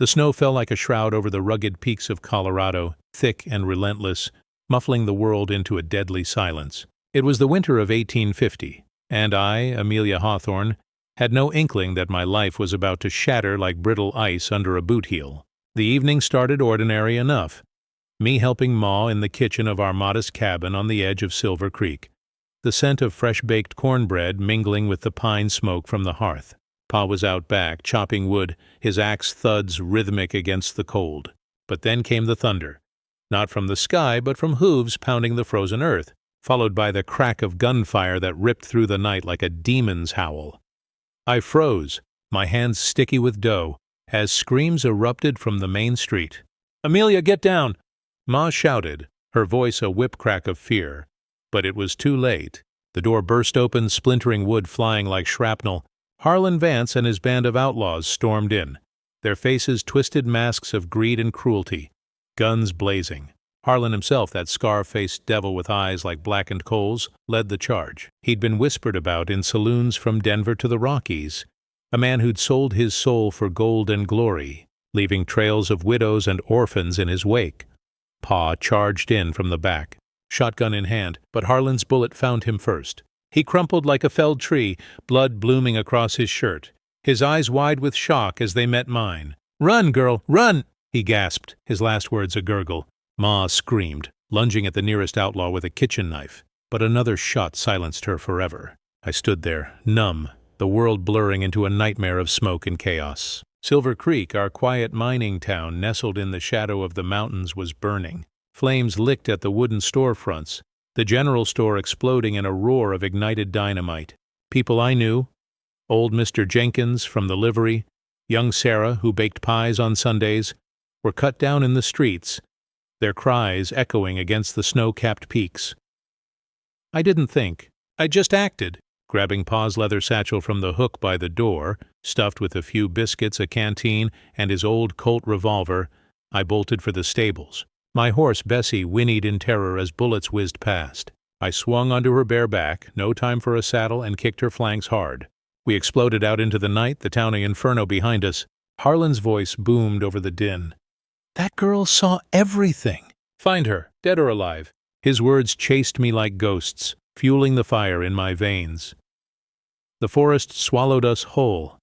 The snow fell like a shroud over the rugged peaks of Colorado, thick and relentless, muffling the world into a deadly silence. It was the winter of 1850, and I, Amelia Hawthorne, had no inkling that my life was about to shatter like brittle ice under a boot heel. The evening started ordinary enough, me helping Ma in the kitchen of our modest cabin on the edge of Silver Creek, the scent of fresh-baked cornbread mingling with the pine smoke from the hearth. Pa was out back, chopping wood, his axe thuds rhythmic against the cold. But then came the thunder, not from the sky but from hooves pounding the frozen earth, followed by the crack of gunfire that ripped through the night like a demon's howl. I froze, my hands sticky with dough, as screams erupted from the main street. "Amelia, get down!" Ma shouted, her voice a whip-crack of fear. But it was too late. The door burst open, splintering wood flying like shrapnel. Harlan Vance and his band of outlaws stormed in, their faces twisted masks of greed and cruelty, guns blazing. Harlan himself, that scar-faced devil with eyes like blackened coals, led the charge. He'd been whispered about in saloons from Denver to the Rockies, a man who'd sold his soul for gold and glory, leaving trails of widows and orphans in his wake. Pa charged in from the back, shotgun in hand, but Harlan's bullet found him first. He crumpled like a felled tree, blood blooming across his shirt, his eyes wide with shock as they met mine. "Run, girl, run!" he gasped, his last words a gurgle. Ma screamed, lunging at the nearest outlaw with a kitchen knife, but another shot silenced her forever. I stood there, numb, the world blurring into a nightmare of smoke and chaos. Silver Creek, our quiet mining town nestled in the shadow of the mountains, was burning. Flames licked at the wooden storefronts, the general store exploding in a roar of ignited dynamite. People I knew, old Mr. Jenkins from the livery, young Sarah who baked pies on Sundays, were cut down in the streets, their cries echoing against the snow-capped peaks. I didn't think. I just acted. Grabbing Pa's leather satchel from the hook by the door, stuffed with a few biscuits, a canteen, and his old Colt revolver, I bolted for the stables. My horse, Bessie, whinnied in terror as bullets whizzed past. I swung onto her bare back, no time for a saddle, and kicked her flanks hard. We exploded out into the night, the towny inferno behind us. Harlan's voice boomed over the din. "That girl saw everything. Find her, dead or alive." His words chased me like ghosts, fueling the fire in my veins. The forest swallowed us whole,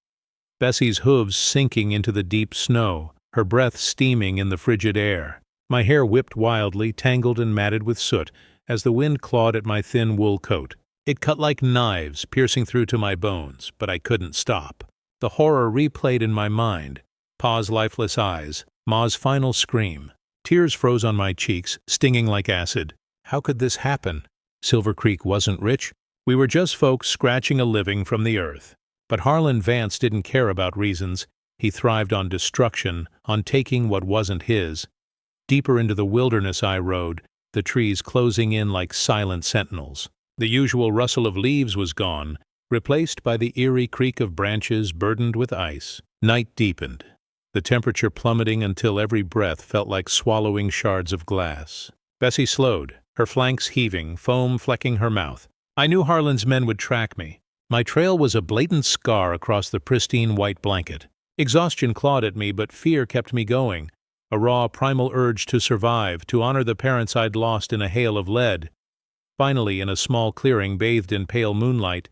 Bessie's hooves sinking into the deep snow, her breath steaming in the frigid air. My hair whipped wildly, tangled and matted with soot, as the wind clawed at my thin wool coat. It cut like knives, piercing through to my bones, but I couldn't stop. The horror replayed in my mind. Pa's lifeless eyes, Ma's final scream. Tears froze on my cheeks, stinging like acid. How could this happen? Silver Creek wasn't rich. We were just folks scratching a living from the earth. But Harlan Vance didn't care about reasons. He thrived on destruction, on taking what wasn't his. Deeper into the wilderness I rode, the trees closing in like silent sentinels. The usual rustle of leaves was gone, replaced by the eerie creak of branches burdened with ice. Night deepened, the temperature plummeting until every breath felt like swallowing shards of glass. Bessie slowed, her flanks heaving, foam flecking her mouth. I knew Harlan's men would track me. My trail was a blatant scar across the pristine white blanket. Exhaustion clawed at me, but fear kept me going. A raw, primal urge to survive, to honor the parents I'd lost in a hail of lead. Finally, in a small clearing bathed in pale moonlight,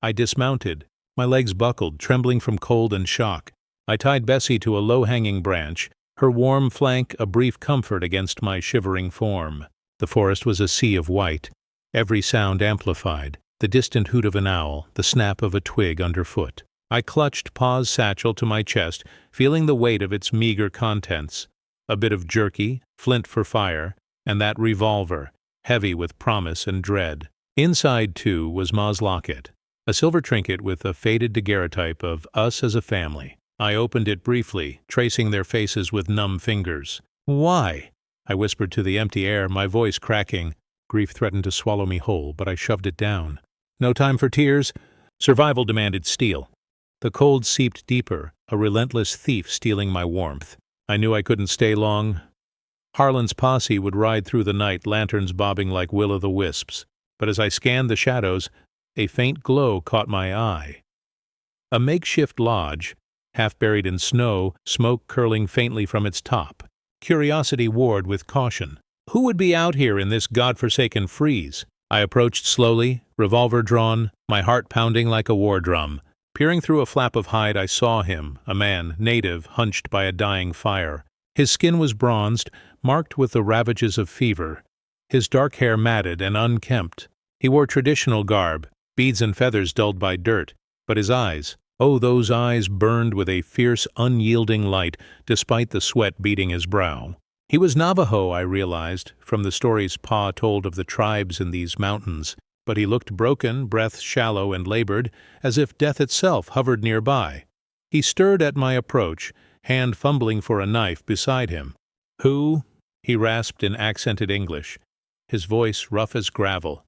I dismounted, my legs buckled, trembling from cold and shock. I tied Bessie to a low-hanging branch, her warm flank a brief comfort against my shivering form. The forest was a sea of white, every sound amplified, the distant hoot of an owl, the snap of a twig underfoot. I clutched Pa's satchel to my chest, feeling the weight of its meager contents. A bit of jerky, flint for fire, and that revolver, heavy with promise and dread. Inside, too, was Ma's locket, a silver trinket with a faded daguerreotype of us as a family. I opened it briefly, tracing their faces with numb fingers. "Why?" I whispered to the empty air, my voice cracking. Grief threatened to swallow me whole, but I shoved it down. No time for tears. Survival demanded steel. The cold seeped deeper, a relentless thief stealing my warmth. I knew I couldn't stay long. Harlan's posse would ride through the night, lanterns bobbing like will-o'-the-wisps. But as I scanned the shadows, a faint glow caught my eye. A makeshift lodge, half buried in snow, smoke curling faintly from its top. Curiosity warred with caution. Who would be out here in this godforsaken freeze? I approached slowly, revolver drawn, my heart pounding like a war drum. Peering through a flap of hide, I saw him, a man, native, hunched by a dying fire. His skin was bronzed, marked with the ravages of fever. His dark hair matted and unkempt. He wore traditional garb, beads and feathers dulled by dirt, but his eyes, oh, those eyes burned with a fierce, unyielding light, despite the sweat beading his brow. He was Navajo, I realized, from the stories Pa told of the tribes in these mountains, but he looked broken, breath shallow and labored, as if death itself hovered nearby. He stirred at my approach, hand fumbling for a knife beside him. "Who?" he rasped in accented English, his voice rough as gravel.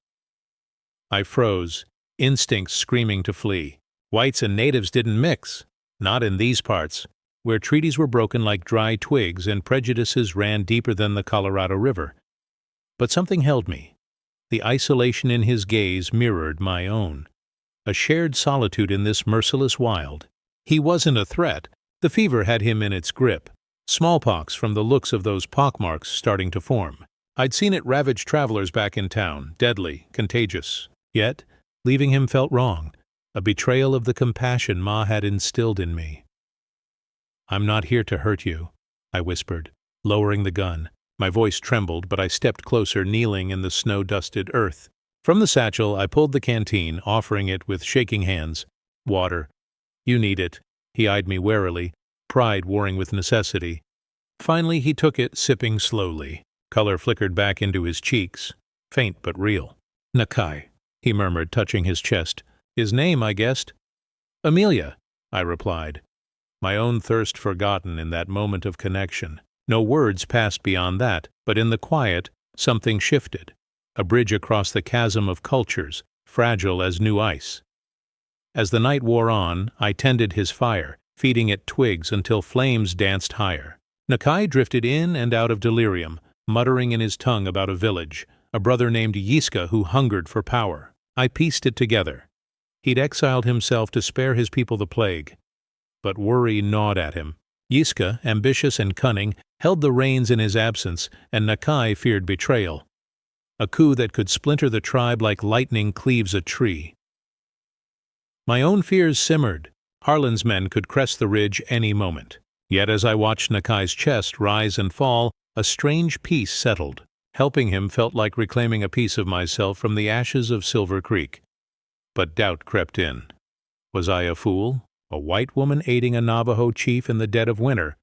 I froze, instincts screaming to flee. Whites and natives didn't mix. Not in these parts, where treaties were broken like dry twigs and prejudices ran deeper than the Colorado River. But something held me. The isolation in his gaze mirrored my own. A shared solitude in this merciless wild. He wasn't a threat. The fever had him in its grip. Smallpox from the looks of those pockmarks starting to form. I'd seen it ravage travelers back in town, deadly, contagious. Yet, leaving him felt wrong, a betrayal of the compassion Ma had instilled in me. "I'm not here to hurt you," I whispered, lowering the gun. My voice trembled, but I stepped closer, kneeling in the snow-dusted earth. From the satchel, I pulled the canteen, offering it with shaking hands. "Water. You need it." He eyed me warily, pride warring with necessity. Finally, he took it, sipping slowly. Color flickered back into his cheeks, faint but real. "Nakai," he murmured, touching his chest. "His name, I guessed." "Amelia," I replied, my own thirst forgotten in that moment of connection. No words passed beyond that, but in the quiet, something shifted. A bridge across the chasm of cultures, fragile as new ice. As the night wore on, I tended his fire, feeding it twigs until flames danced higher. Nakai drifted in and out of delirium, muttering in his tongue about a village, a brother named Yiska who hungered for power. I pieced it together. He'd exiled himself to spare his people the plague. But worry gnawed at him. Yiska, ambitious and cunning, held the reins in his absence, and Nakai feared betrayal. A coup that could splinter the tribe like lightning cleaves a tree. My own fears simmered. Harlan's men could crest the ridge any moment. Yet as I watched Nakai's chest rise and fall, a strange peace settled. Helping him felt like reclaiming a piece of myself from the ashes of Silver Creek. But doubt crept in. Was I a fool? A white woman aiding a Navajo chief in the dead of winter?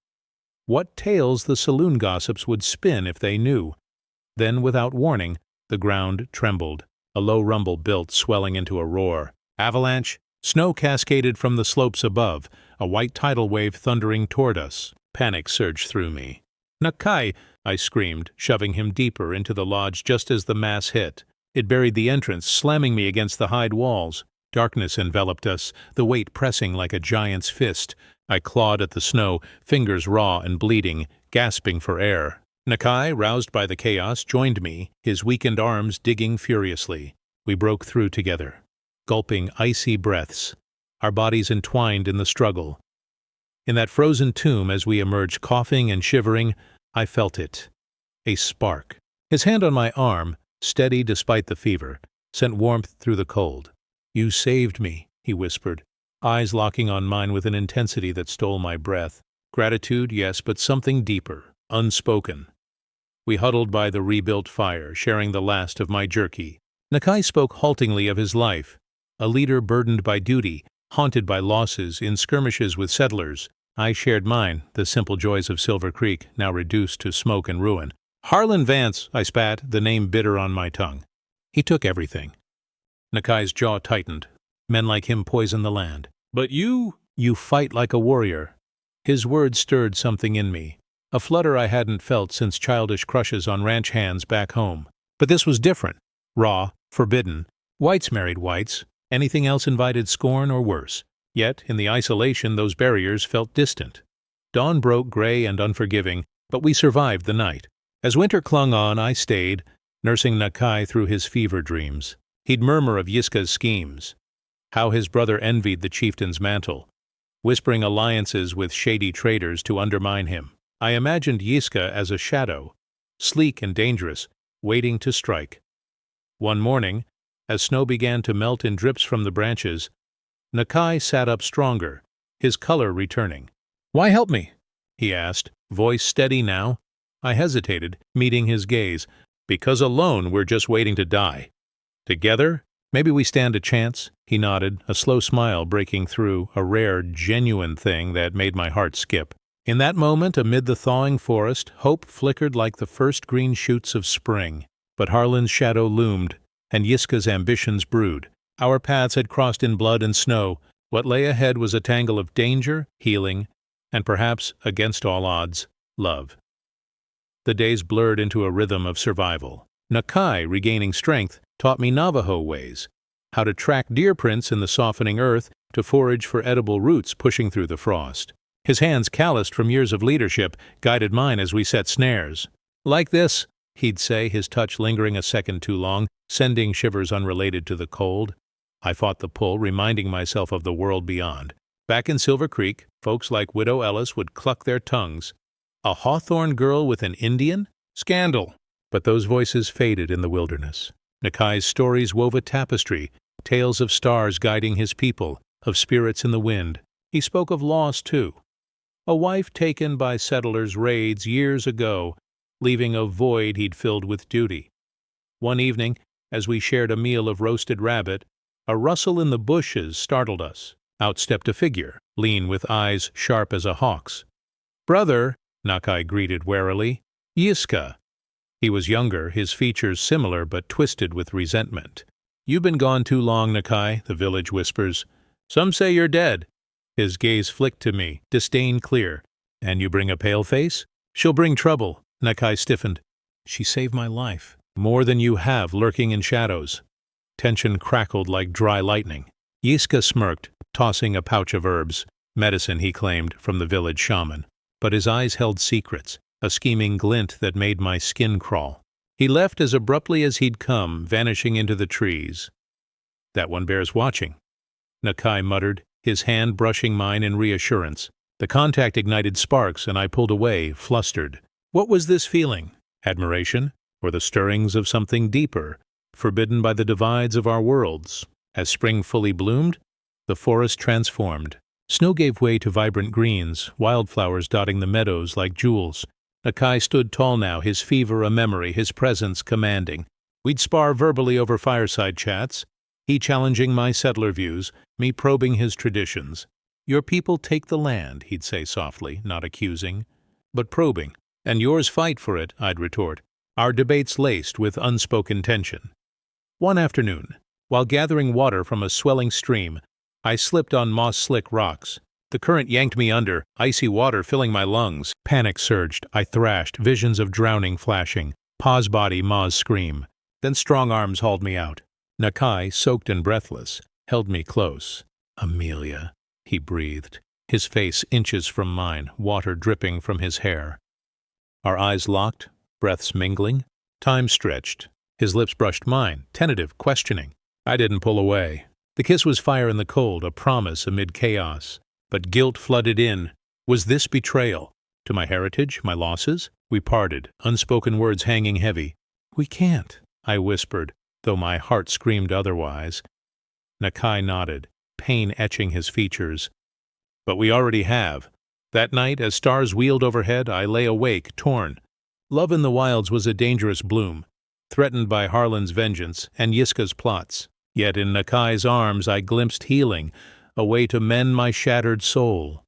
What tales the saloon gossips would spin if they knew. Then, without warning, the ground trembled. A low rumble built, swelling into a roar. Avalanche? Snow cascaded from the slopes above, a white tidal wave thundering toward us. Panic surged through me. "Nakai!" I screamed, shoving him deeper into the lodge just as the mass hit. It buried the entrance, slamming me against the hide walls. Darkness enveloped us, the weight pressing like a giant's fist. I clawed at the snow, fingers raw and bleeding, gasping for air. Nakai, roused by the chaos, joined me, his weakened arms digging furiously. We broke through together, gulping icy breaths, our bodies entwined in the struggle. In that frozen tomb, as we emerged coughing and shivering, I felt it. A spark. His hand on my arm, steady despite the fever, sent warmth through the cold. "You saved me," he whispered, eyes locking on mine with an intensity that stole my breath. Gratitude, yes, but something deeper, unspoken. We huddled by the rebuilt fire, sharing the last of my jerky. Nakai spoke haltingly of his life, a leader burdened by duty, haunted by losses, in skirmishes with settlers. I shared mine, the simple joys of Silver Creek, now reduced to smoke and ruin. "Harlan Vance," I spat, the name bitter on my tongue. "He took everything." Nakai's jaw tightened. "Men like him poison the land. But you fight like a warrior." His words stirred something in me, a flutter I hadn't felt since childish crushes on ranch hands back home. But this was different. Raw, forbidden. Whites married whites. Anything else invited scorn or worse. Yet, in the isolation, those barriers felt distant. Dawn broke gray and unforgiving, but we survived the night. As winter clung on, I stayed, nursing Nakai through his fever dreams. He'd murmur of Yiska's schemes, how his brother envied the chieftain's mantle. whispering alliances with shady traders to undermine him. I imagined Yiska as a shadow, sleek and dangerous, waiting to strike. One morning, as snow began to melt in drips from the branches, Nakai sat up stronger, his color returning. "Why help me?" he asked, voice steady now. I hesitated, meeting his gaze. "Because alone we're just waiting to die. Together, maybe we stand a chance," he nodded, a slow smile breaking through, a rare, genuine thing that made my heart skip. In that moment, amid the thawing forest, hope flickered like the first green shoots of spring. But Harlan's shadow loomed, and Yiska's ambitions brewed. Our paths had crossed in blood and snow. What lay ahead was a tangle of danger, healing, and perhaps, against all odds, love. The days blurred into a rhythm of survival. Nakai, regaining strength, taught me Navajo ways, how to track deer prints in the softening earth, to forage for edible roots pushing through the frost. His hands, calloused from years of leadership, guided mine as we set snares. "Like this," he'd say, his touch lingering a second too long, sending shivers unrelated to the cold. I fought the pull, reminding myself of the world beyond. Back in Silver Creek, folks like Widow Ellis would cluck their tongues. A Hawthorne girl with an Indian? Scandal! But those voices faded in the wilderness. Nakai's stories wove a tapestry, tales of stars guiding his people, of spirits in the wind. He spoke of loss, too. A wife taken by settlers' raids years ago, leaving a void he'd filled with duty. One evening, as we shared a meal of roasted rabbit, a rustle in the bushes startled us. Out stepped a figure, lean with eyes sharp as a hawk's. "Brother," Nakai greeted warily. "Yiska." He was younger, his features similar but twisted with resentment. "You've been gone too long, Nakai," the village whispers. "Some say you're dead." His gaze flicked to me, disdain clear. "And you bring a pale face?" "She'll bring trouble." Nakai stiffened. "She saved my life. More than you have lurking in shadows." Tension crackled like dry lightning. Yiska smirked, tossing a pouch of herbs, medicine he claimed from the village shaman. But his eyes held secrets, a scheming glint that made my skin crawl. He left as abruptly as he'd come, vanishing into the trees. "That one bears watching," Nakai muttered, his hand brushing mine in reassurance. The contact ignited sparks, and I pulled away, flustered. What was this feeling? Admiration? Or the stirrings of something deeper, forbidden by the divides of our worlds? As spring fully bloomed, the forest transformed. Snow gave way to vibrant greens, wildflowers dotting the meadows like jewels. Nakai stood tall now, his fever a memory, his presence commanding. We'd spar verbally over fireside chats, he challenging my settler views, me probing his traditions. "Your people take the land," he'd say softly, not accusing, but probing. "And yours fight for it," I'd retort, our debates laced with unspoken tension. One afternoon, while gathering water from a swelling stream, I slipped on moss-slick rocks. The current yanked me under, icy water filling my lungs. Panic surged. I thrashed, visions of drowning flashing. Pa's body, Ma's scream. Then strong arms hauled me out. Nakai, soaked and breathless, held me close. "Amelia," he breathed, his face inches from mine, water dripping from his hair. Our eyes locked, breaths mingling. Time stretched. His lips brushed mine, tentative, questioning. I didn't pull away. The kiss was fire in the cold, a promise amid chaos. But guilt flooded in. Was this betrayal? To my heritage, my losses? We parted, unspoken words hanging heavy. "We can't," I whispered, though my heart screamed otherwise. Nakai nodded, pain etching his features. "But we already have." That night, as stars wheeled overhead, I lay awake, torn. Love in the wilds was a dangerous bloom, threatened by Harlan's vengeance and Yiska's plots. Yet in Nakai's arms I glimpsed healing, a way to mend my shattered soul.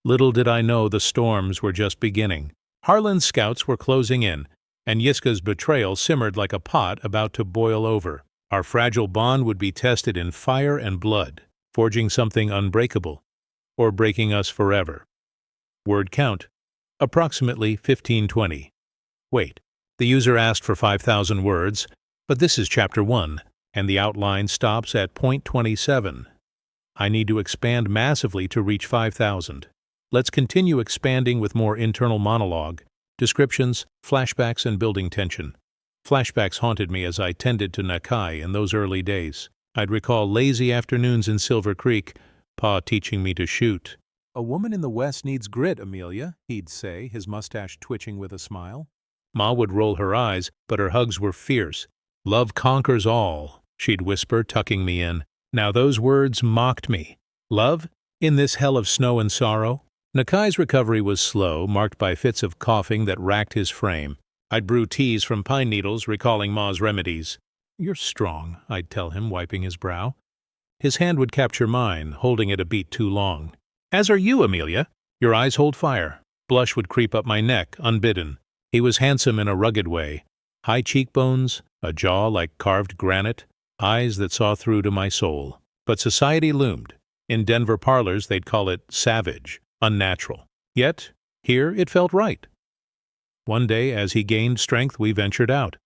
Little did I know the storms were just beginning. Harlan's scouts were closing in, and Yiska's betrayal simmered like a pot about to boil over. Our fragile bond would be tested in fire and blood, forging something unbreakable, or breaking us forever. Word count, approximately 1520. Wait, the user asked for 5,000 words, but this is Chapter 1, and the outline stops at point 27. I need to expand massively to reach 5,000. Let's continue expanding with more internal monologue, descriptions, flashbacks, and building tension. Flashbacks haunted me as I tended to Nakai in those early days. I'd recall lazy afternoons in Silver Creek, Pa teaching me to shoot. "A woman in the West needs grit, Amelia," he'd say, his mustache twitching with a smile. Ma would roll her eyes, but her hugs were fierce. "Love conquers all," she'd whisper, tucking me in. Now those words mocked me. Love? In this hell of snow and sorrow? Nakai's recovery was slow, marked by fits of coughing that racked his frame. I'd brew teas from pine needles, recalling Ma's remedies. "You're strong," I'd tell him, wiping his brow. His hand would capture mine, holding it a beat too long. "As are you, Amelia. Your eyes hold fire." Blush would creep up my neck, unbidden. He was handsome in a rugged way. High cheekbones, a jaw like carved granite, eyes that saw through to my soul. But society loomed. In Denver parlors they'd call it savage, unnatural. Yet, here it felt right. One day, as he gained strength, we ventured out.